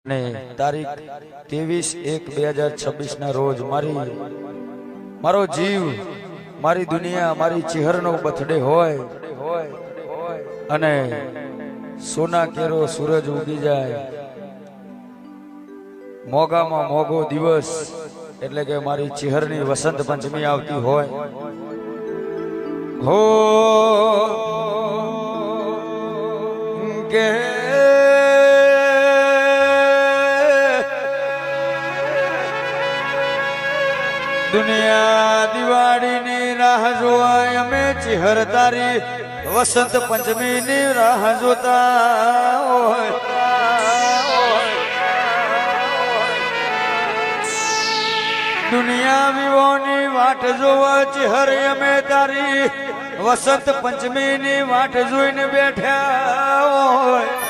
ने तारीख 23/1/2026 ना रोज मारो जीव मारी दुनिया मारी चिहरनो बर्थडे होय अने सोना केरो सूरज उगी जाए मोगा में मोगो दिवस एटले के मारी चिहरनी वसंत पंचमी आवती होय हो के दुनिया दिवाળી ની રાહ જોવાય અમે ચિહર તારી વસંત પંચમી ની રાહ જોતા હોય દુનિયા વિવોની વાટ જોવા ચિહર અમે તારી વસંત પંચમી ની વાટ જોઈને બેઠા હોય